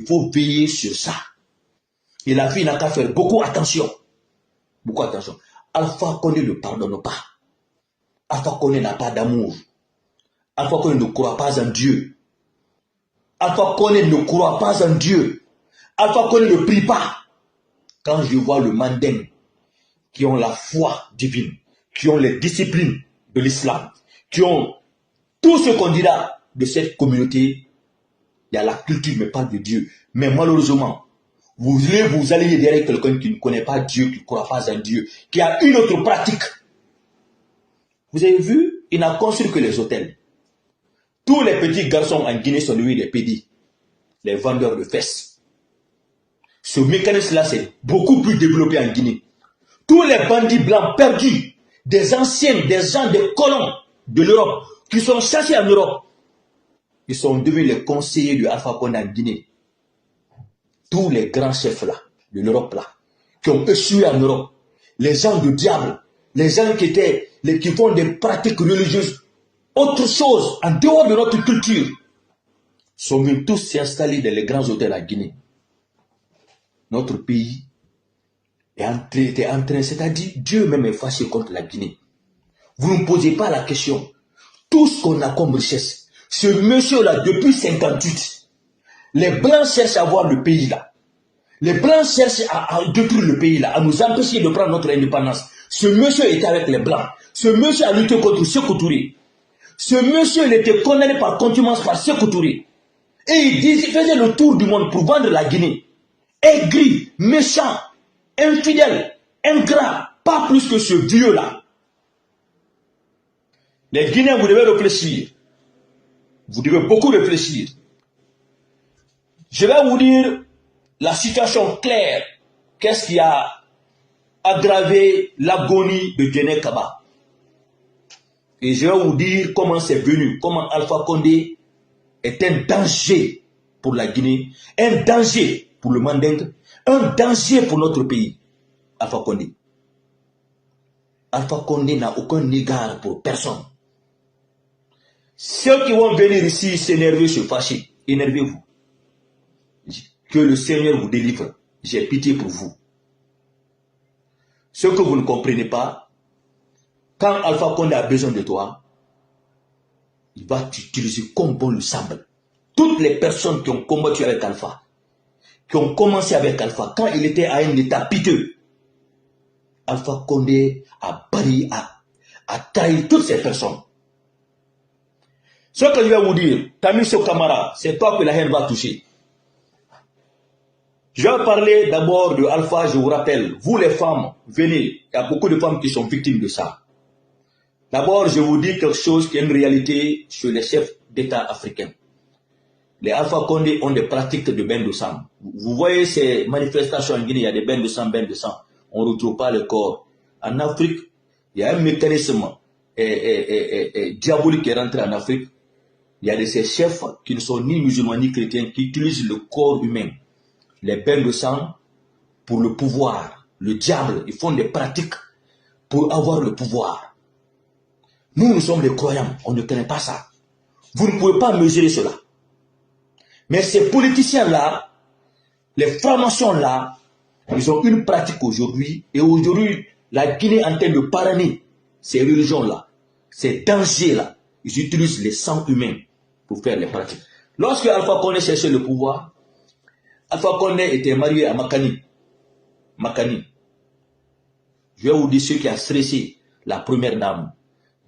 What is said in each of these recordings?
faut veiller sur ça. Et la vie n'a qu'à faire beaucoup attention. Beaucoup attention. Alpha Condé ne pardonne pas. Alpha Condé n'a pas d'amour. Alpha Condé ne croit pas en Dieu. Alpha Condé ne croit pas en Dieu. Alpha Condé ne prie pas. Quand je vois le manding qui ont la foi divine, qui ont les disciplines de l'islam, qui ont tout ce qu'on dira de cette communauté, il y a la culture, mais pas de Dieu. Mais malheureusement, vous allez derrière quelqu'un qui ne connaît pas Dieu, qui ne croit pas en Dieu, qui a une autre pratique. Vous avez vu, il n'a construit que les hôtels. Tous les petits garçons en Guinée sont devenus des pédis, les vendeurs de fesses. Ce mécanisme-là, c'est beaucoup plus développé en Guinée. Tous les bandits blancs perdus, des anciens, des gens, des colons de l'Europe, qui sont chassés en Europe, ils sont devenus les conseillers de Alpha Condé en Guinée. Tous les grands chefs là, de l'Europe là, qui ont échoué en Europe, les gens du diable, les gens qui font des pratiques religieuses, autre chose, en dehors de notre culture, sont venus tous s'installer dans les grands hôtels en Guinée. Notre pays était en train, c'est-à-dire Dieu même est fâché contre la Guinée. Vous ne posez pas la question. Tout ce qu'on a comme richesse, ce monsieur-là, depuis 58, les Blancs cherchent à avoir le pays là. Les Blancs cherchent à détruire le pays là, à nous empêcher de prendre notre indépendance. Ce monsieur était avec les Blancs. Ce monsieur a lutté contre Sékou Touré. Ce monsieur, il était condamné par contumace par Sékou Touré. Et il faisait le tour du monde pour vendre la Guinée. Aigri, méchant, infidèle, ingrat, pas plus que ce vieux-là. Les Guinéens, vous devez réfléchir. Vous devez beaucoup réfléchir. Je vais vous dire la situation claire. Qu'est-ce qui a aggravé l'agonie de Djené Kaba? Et je vais vous dire comment c'est venu, comment Alpha Condé est un danger pour la Guinée, un danger pour le Manding, un danger pour notre pays. Alpha Condé. Alpha Condé n'a aucun égard pour personne. Ceux qui vont venir ici s'énerver, se fâcher, énervez-vous. Que le Seigneur vous délivre. J'ai pitié pour vous. Ce que vous ne comprenez pas, quand Alpha Condé a besoin de toi, il va t'utiliser comme bon lui semble. Toutes les personnes qui ont combattu avec Alpha, qui ont commencé avec Alpha, quand il était à un état piteux, Alpha Condé a trahi toutes ces personnes. Ce que je vais vous dire, Tamiso Kamara, c'est toi que la haine va toucher. Je vais parler d'abord de Alpha, je vous rappelle, vous les femmes, venez, il y a beaucoup de femmes qui sont victimes de ça. D'abord, je vous dis quelque chose qui est une réalité sur les chefs d'État africains. Les Alpha Condé ont des pratiques de bain de sang. Vous voyez ces manifestations en Guinée, il y a des bains de sang, on ne retrouve pas le corps. En Afrique, il y a un mécanisme diabolique qui est rentré en Afrique. Il y a de ces chefs qui ne sont ni musulmans ni chrétiens qui utilisent le corps humain, les bains de sang, pour le pouvoir. Le diable, ils font des pratiques pour avoir le pouvoir. Nous sommes des croyants, on ne connaît pas ça. Vous ne pouvez pas mesurer cela. Mais ces politiciens-là, les francs-maçons-là, ils ont une pratique aujourd'hui. Et aujourd'hui, la Guinée est en train de parrainer ces religions-là, ces dangers-là. Ils utilisent les sangs humains pour faire les pratiques. Lorsque Alpha Condé cherchait le pouvoir, Alpha Condé était marié à Makani. Je vais vous dire ce qui a stressé la première dame,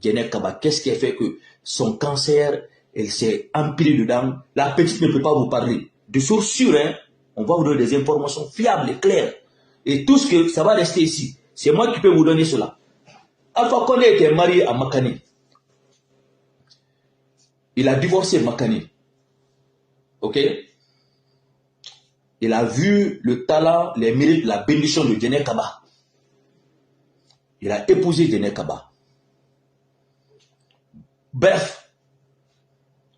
Djené Kaba. Qu'est-ce qui a fait que son cancer, elle s'est empilée dedans. La petite ne peut pas vous parler. De sources sûres, hein, on va vous donner des informations fiables et claires. Et tout ce que ça va rester ici, c'est moi qui peux vous donner cela. Alpha Condé était marié à Makani. Il a divorcé Makani. Ok? Il a vu le talent, les mérites, la bénédiction de Djené Kaba. Il a épousé Djené Kaba. Bref,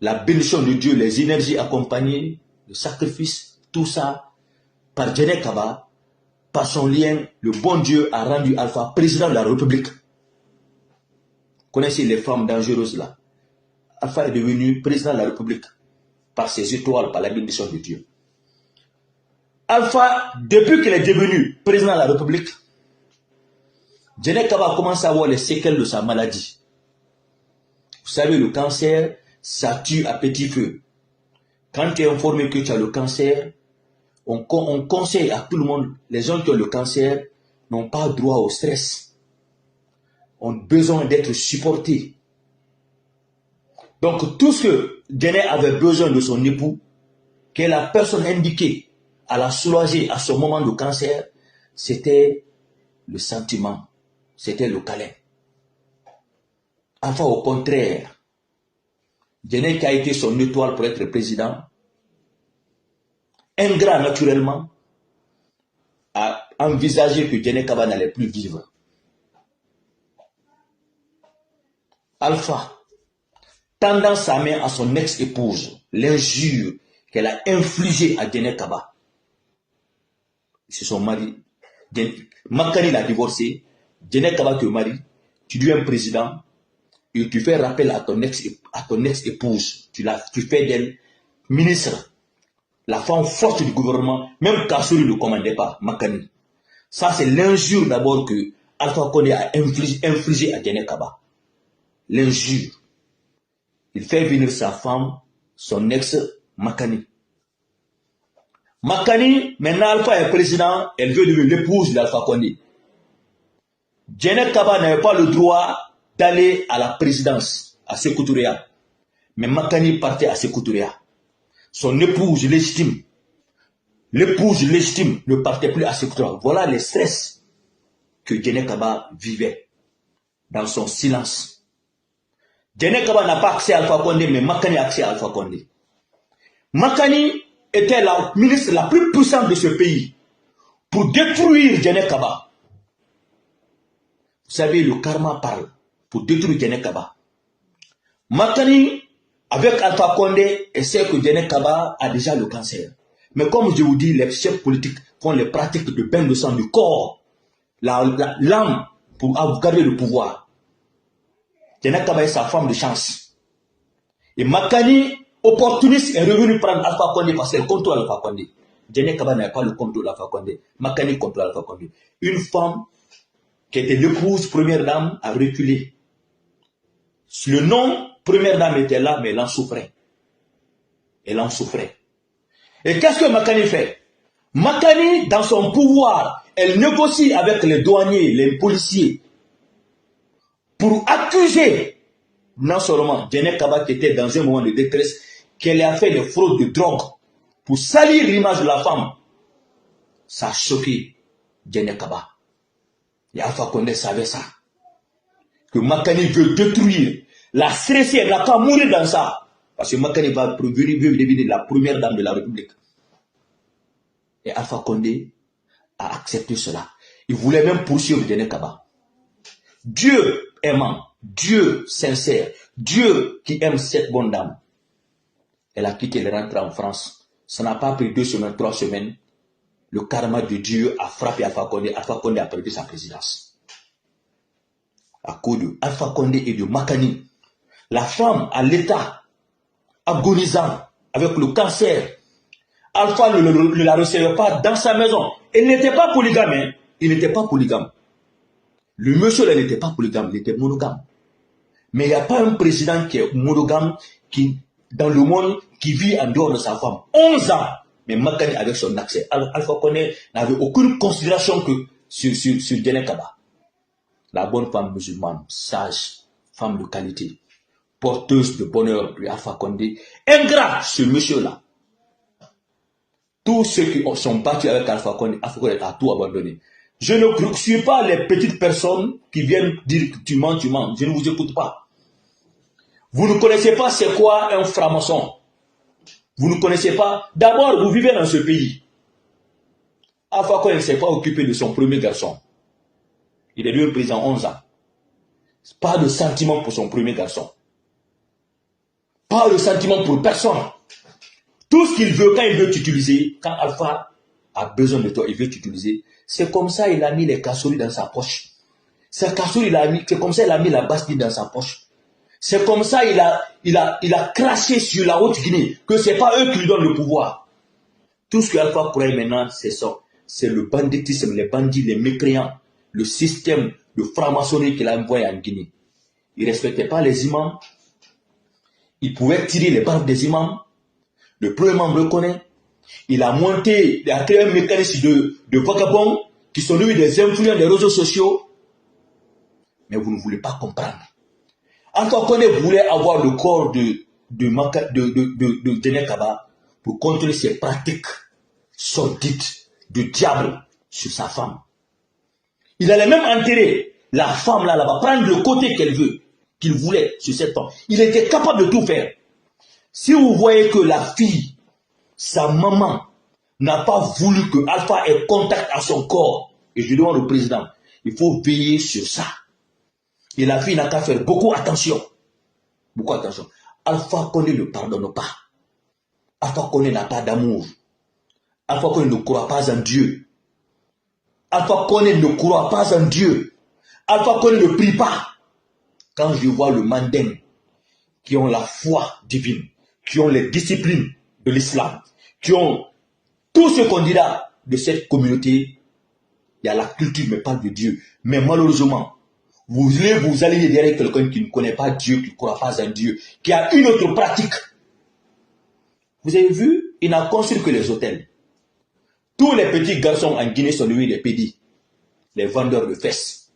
la bénédiction de Dieu, les énergies accompagnées, le sacrifice, tout ça, par Djené Kaba, par son lien, le bon Dieu a rendu Alpha président de la République. Vous connaissez les femmes dangereuses là. Alpha est devenu président de la République par ses étoiles, par la bénédiction de Dieu. Alpha, depuis qu'il est devenu président de la République, Djené Kaba commence à avoir les séquelles de sa maladie. Vous savez, le cancer, ça tue à petit feu. Quand tu es informé que tu as le cancer, on conseille à tout le monde, les gens qui ont le cancer n'ont pas droit au stress, ont besoin d'être supportés. Donc tout ce que Djené avait besoin de son époux, que la personne indiquée à la soulager à ce moment de cancer, c'était le sentiment, c'était le câlin. Enfin, au contraire, Djené qui a été son étoile pour être président, ingrat naturellement, a envisagé que Djené Kaba n'allait plus vivre. Alpha, tendant sa main à son ex-épouse, l'injure qu'elle a infligée à Djené Kaba. C'est son mari. Makani l'a divorcé. Djené Kaba te marie. Tu deviens président. Et tu fais rappel à ton ex-épouse. Tu fais d'elle ministre. La femme forte du gouvernement. Même Kassouri ne commandait pas. Makani. Ça, c'est l'injure d'abord que Alpha Condé a infligé à Djené Kaba. L'injure. Il fait venir sa femme, son ex, Makani. Makani, maintenant Alpha est président, elle veut devenir l'épouse d'Alpha Condé. Djené Kaba n'avait pas le droit d'aller à la présidence, à Sékou Touréa. Mais Makani partait à Sékou Touréa. Son épouse légitime, ne partait plus à Sékou Touréa. Voilà les stress que Djené Kaba vivait dans son silence. Djené Kaba n'a pas accès à Alpha Condé, mais Makani a accès à Alpha Condé. Makani était la ministre la plus puissante de ce pays pour détruire Djené Kaba. Vous savez, le karma parle pour détruire Djené Kaba. Makani, avec Alpha Condé, sait que Djené Kaba a déjà le cancer. Mais comme je vous dis, les chefs politiques font les pratiques de bain de sang du corps, l'âme, pour garder le pouvoir. Djené Kaba est sa femme de chance. Et Makani, opportuniste, est revenu prendre Alpha Condé parce qu'elle contrôle Alpha Condé. Djené Kaba n'avait pas le contrôle d'Alpha Condé. Makani contrôle Alpha Condé. Une femme qui était l'épouse première dame a reculé. Le nom première dame était là, mais elle en souffrait. Elle en souffrait. Et qu'est-ce que Makani fait? Makani, dans son pouvoir, elle négocie avec les douaniers, les policiers, pour accuser non seulement Djené Kaba qui était dans un moment de détresse, qu'elle a fait des fraudes de drogue pour salir l'image de la femme. Ça a choqué Djené Kaba. Et Alpha Condé savait ça. Que Makani veut détruire, la stresser, elle n'a qu'à mourir dans ça. Parce que Makani va devenir la première dame de la République. Et Alpha Condé a accepté cela. Il voulait même poursuivre Djené Kaba. Dieu aimant, Dieu sincère, Dieu qui aime cette bonne dame. Elle a quitté, elle est rentrée en France. Ça n'a pas pris 2 semaines, 3 semaines. Le karma de Dieu a frappé Alpha Condé. Alpha Condé a perdu sa présidence. À cause de Alpha Condé et de Makani. La femme à l'état agonisant avec le cancer. Alpha ne la recevait pas dans sa maison. Elle n'était pas polygame. Hein? Il n'était pas polygame. Le monsieur, il n'était pas polygame, il était monogame. Mais il n'y a pas un président qui est monogame dans le monde qui vit en dehors de sa femme. 11 ans. Mais Makani avec son accès. Alpha Condé n'avait aucune considération que sur Djené Kaba. La bonne femme musulmane, sage, femme de qualité, porteuse de bonheur de Alpha Condé. Ingrat, ce monsieur-là. Tous ceux qui sont battus avec Alpha Condé a tout abandonné. Je ne suis pas les petites personnes qui viennent dire que tu mens, tu mens. Je ne vous écoute pas. Vous ne connaissez pas c'est quoi un franc-maçon. Vous ne connaissez pas. D'abord, vous vivez dans ce pays. Alpha Condé ne s'est pas occupé de son premier garçon. Il est devenu président 11 ans. Pas de sentiment pour son premier garçon. Pas de sentiment pour personne. Tout ce qu'il veut, quand il veut t'utiliser, quand Alpha a besoin de toi, il veut t'utiliser. C'est comme ça il a mis les Kassouri dans sa poche. C'est comme ça il a mis la Bastille dans sa poche. C'est comme ça il a craché sur la Haute-Guinée que ce n'est pas eux qui lui donnent le pouvoir. Tout ce que Alpha croit maintenant, c'est ça. C'est le banditisme, les bandits, les mécréants, le système de franc-maçonnerie qu'il a envoyé en Guinée. Il ne respectait pas les imams. Il pouvait tirer les barbes des imams. Le premier membre le connaît. Il a créé un mécanisme de vagabonds qui sont devenus des influents des réseaux sociaux. Mais vous ne voulez pas comprendre. Alpha Condé voulait avoir le corps de Dene Kaba pour contrôler ses pratiques sordides de diable sur sa femme. Il allait même enterrer la femme là-bas, prendre le côté qu'elle veut, qu'il voulait sur cette femme. Il était capable de tout faire. Si vous voyez que la fille, sa maman, n'a pas voulu que Alpha ait contact à son corps, et je demande au président, il faut veiller sur ça. Et la fille n'a qu'à faire beaucoup attention. Beaucoup attention. Alpha Condé ne pardonne pas. Alpha Condé n'a pas d'amour. Alpha Condé ne croit pas en Dieu. Alpha Condé ne croit pas en Dieu. Alpha Condé ne prie pas. Quand je vois le mandem qui ont la foi divine, qui ont les disciplines de l'islam, qui ont tout ce qu'on dira de cette communauté, il y a la culture, mais pas de Dieu. Mais malheureusement, vous allez derrière quelqu'un qui ne connaît pas Dieu, qui ne croit pas en Dieu, qui a une autre pratique. Vous avez vu, il n'a construit que les hôtels. Tous les petits garçons en Guinée sont devenus des pédis, les vendeurs de fesses.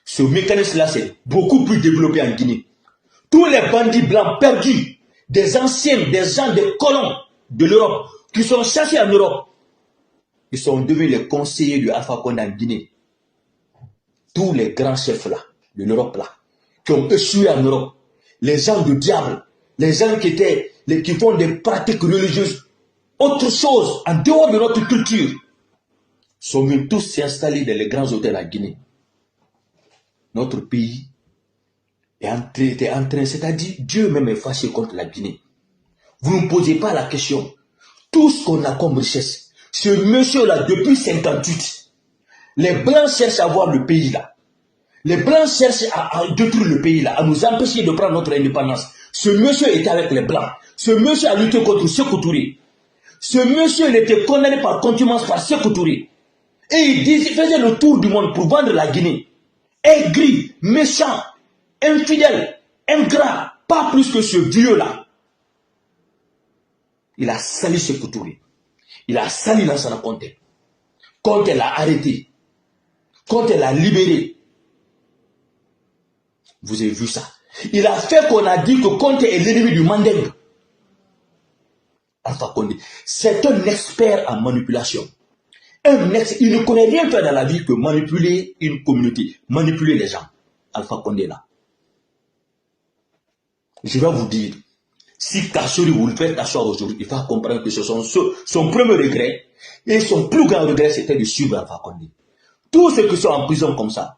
Ce mécanisme-là, c'est beaucoup plus développé en Guinée. Tous les bandits blancs perdus, des anciens, des gens, des colons de l'Europe, qui sont chassés en Europe, ils sont devenus les conseillers de Alpha Condé en Guinée. Tous les grands chefs là, de l'Europe là, qui ont échoué en Europe, les gens du diable, les gens qui font des pratiques religieuses, autre chose, en dehors de notre culture, sont venus tous s'installer dans les grands hôtels en Guinée. Notre pays était en train, c'est-à-dire Dieu même est fâché contre la Guinée. Vous ne posez pas la question. Tout ce qu'on a comme richesse, ce monsieur-là, depuis 58, les Blancs cherchent à avoir le pays là. Les Blancs cherchent à détruire le pays là, à nous empêcher de prendre notre indépendance. Ce monsieur était avec les Blancs. Ce monsieur a lutté contre Sékou Touré. Ce monsieur, il était condamné par contumace par Sékou Touré. Et il faisait le tour du monde pour vendre la Guinée. Aigri, méchant, infidèle, ingrat, pas plus que ce vieux-là. Il a sali Sékou Touré. Il a sali Lansana Conté. Conté l'a arrêté. Conté l'a libéré. Vous avez vu ça. Il a fait qu'on a dit que Conté est l'ennemi du Mandeng. Alpha Condé, c'est un expert en manipulation. Il ne connaît rien faire dans la vie que manipuler une communauté, manipuler les gens. Alpha Condé là. Je vais vous dire, si Kassori vous le faites asseoir aujourd'hui, il va comprendre que ce sont son premier regret et son plus grand regret, c'était de suivre Alpha Condé. Tous ceux qui sont en prison comme ça,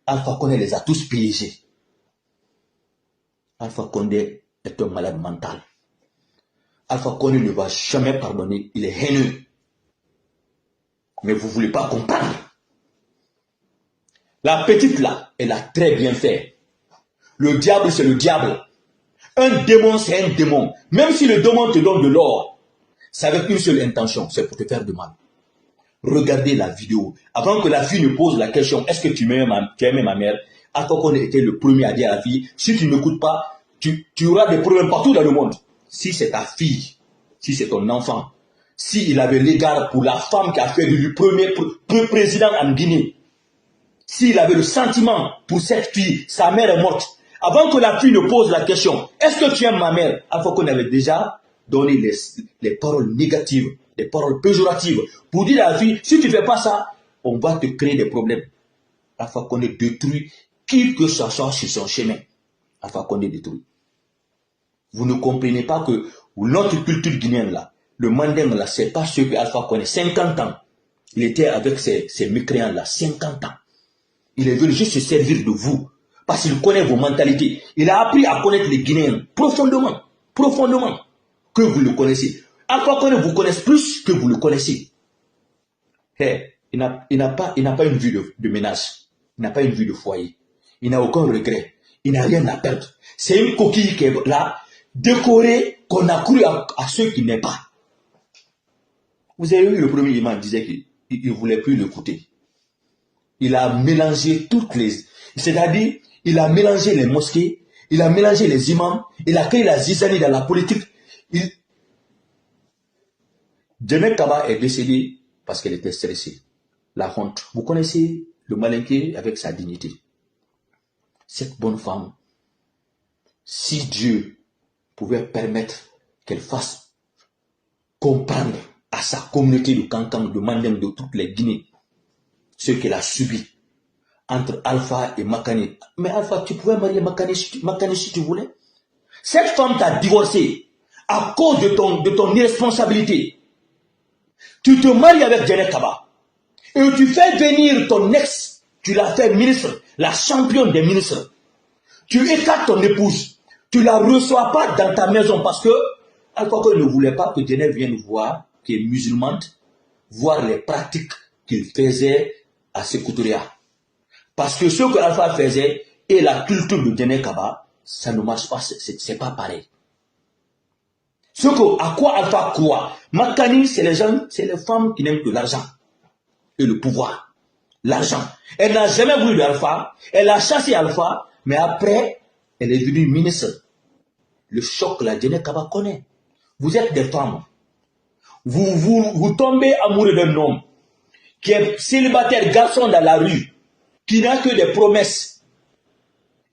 Alpha Condé les a tous piégés. Alpha Condé est un malade mental. Alpha Condé ne va jamais pardonner, il est haineux. Mais vous ne voulez pas comprendre. La petite là, elle a très bien fait. Le diable, c'est le diable. Un démon, c'est un démon. Même si le démon te donne de l'or, c'est avec une seule intention, c'est pour te faire de mal. Regardez la vidéo. Avant que la fille ne pose la question, est-ce que tu aimes ma mère? Alpha Condé était le premier à dire à la fille, si tu ne m'écoutes pas, tu auras des problèmes partout dans le monde. Si c'est ta fille, si c'est ton enfant, s'il avait l'égard pour la femme qui a fait de lui premier président en Guinée, s'il avait le sentiment pour cette fille, sa mère est morte, avant que la fille ne pose la question, est-ce que tu aimes ma mère? Alpha Condé avait déjà donné les paroles négatives, les paroles péjoratives, pour dire à la fille, si tu ne fais pas ça, on va te créer des problèmes. Alpha Condé détruit qui que ce soit sur son chemin. Alpha Condé détruit. Vous ne comprenez pas que notre culture guinéenne là, le Mandem là, c'est pas ce que Alpha Condé, 50 ans. Il était avec ces mécréants là, 50 ans. Il est venu juste se servir de vous. Parce qu'il connaît vos mentalités. Il a appris à connaître les Guinéens profondément. Profondément. Que vous le connaissez. Alpha Condé vous connaît plus que vous le connaissez. Hey, il n'a pas une vie de ménage. Il n'a pas une vie de foyer. Il n'a aucun regret. Il n'a rien à perdre. C'est une coquille qui est là, décorée, qu'on a cru à ceux qui n'aiment pas. Vous avez vu, le premier imam disait qu'il ne voulait plus l'écouter. Il a mélangé toutes les... C'est-à-dire, il a mélangé les mosquées, il a mélangé les imams, il a créé la zizanie dans la politique. Djené Kaba est décédée parce qu'elle était stressée. La honte. Vous connaissez le Malinké avec sa dignité. Cette bonne femme, si Dieu pouvait permettre qu'elle fasse comprendre à sa communauté de Kankan, de Mandem, de toutes les Guinées, ce qu'elle a subi entre Alpha et Makani. Mais Alpha, tu pouvais marier Makani si tu voulais. Cette femme t'a divorcé à cause de ton irresponsabilité. Tu te maries avec Djené Kaba et tu fais venir ton ex, tu l'as fait ministre, la championne des ministres. Tu écartes ton épouse, tu la reçois pas dans ta maison parce que Alpha ne voulait pas que Djené vienne voir, qui est musulmane, voir les pratiques qu'il faisait à Sékoutoria. Parce que ce que Alpha faisait et la culture de Djené Kaba, ça ne marche pas, c'est pas pareil. À quoi Alpha croit? Makani, c'est les femmes qui n'aiment que l'argent et le pouvoir. L'argent. Elle n'a jamais voulu d'Alpha, elle a chassé Alpha, mais après, elle est devenue ministre. Le choc, la Djené Kaba connaît. Vous êtes des femmes. Vous tombez amoureux d'un homme qui est célibataire, garçon dans la rue, qui n'a que des promesses.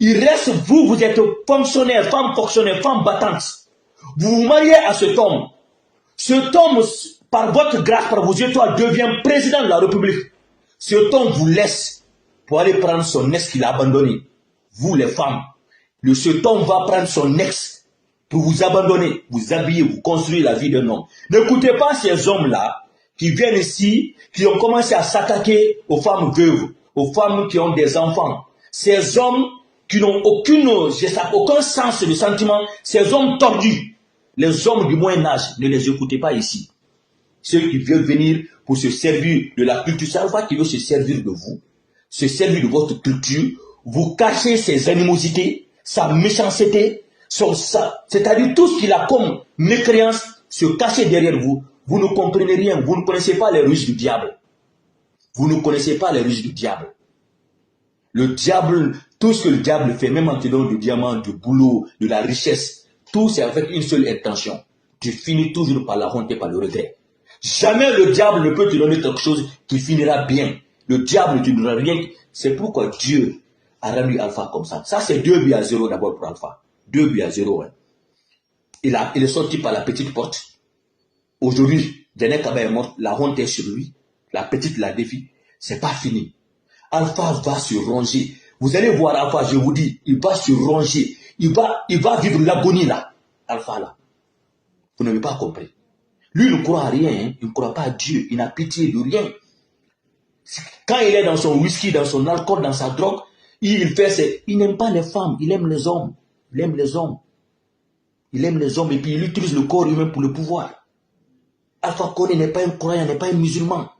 Il reste, vous êtes fonctionnaire, femme battante. Vous vous mariez à cet homme. Cet homme, par votre grâce, par vos étoiles, devient président de la République. Cet homme vous laisse pour aller prendre son ex qu'il a abandonné. Vous, les femmes, cet homme va prendre son ex pour vous abandonner, vous habiller, vous construire la vie d'un homme. N'écoutez pas ces hommes-là qui viennent ici, qui ont commencé à s'attaquer aux femmes veuves, aux femmes qui ont des enfants. Ces hommes qui n'ont aucun sens de sentiment, ces hommes tordus, les hommes du Moyen-Âge, ne les écoutez pas ici. Ceux qui veulent venir pour se servir de la culture, c'est Alpha qui veut se servir de vous, se servir de votre culture, vous cachez ses animosités, sa méchanceté, c'est-à-dire tout ce qu'il a comme mécréance, se cacher derrière vous. Vous ne comprenez rien, vous ne connaissez pas les ruses du diable. Vous ne connaissez pas les ruses du diable. Le diable, tout ce que le diable fait, même en te donnant du diamant, du boulot, de la richesse, tout c'est avec une seule intention. Tu finis toujours par la honte et par le regret. Jamais le diable ne peut te donner quelque chose qui finira bien. Le diable ne te donnera rien. C'est pourquoi Dieu a rendu Alpha comme ça. Ça c'est 2-0 d'abord pour Alpha. 2-0. Hein. Il est sorti par la petite porte. Aujourd'hui, Djené Kaba est mort, la honte est sur lui. La petite la défie. C'est pas fini. Alpha va se ronger. Vous allez voir Alpha, je vous dis, il va se ronger. Il va vivre l'agonie là. Alpha là. Vous n'avez pas compris. Lui il ne croit à rien. Hein. Il ne croit pas à Dieu. Il n'a pitié de rien. Quand il est dans son whisky, dans son alcool, dans sa drogue, il n'aime pas les femmes. Il aime les hommes. Il aime les hommes. Il aime les hommes et puis il utilise le corps humain pour le pouvoir. Alpha Condé n'est pas un croyant, n'est pas un musulman.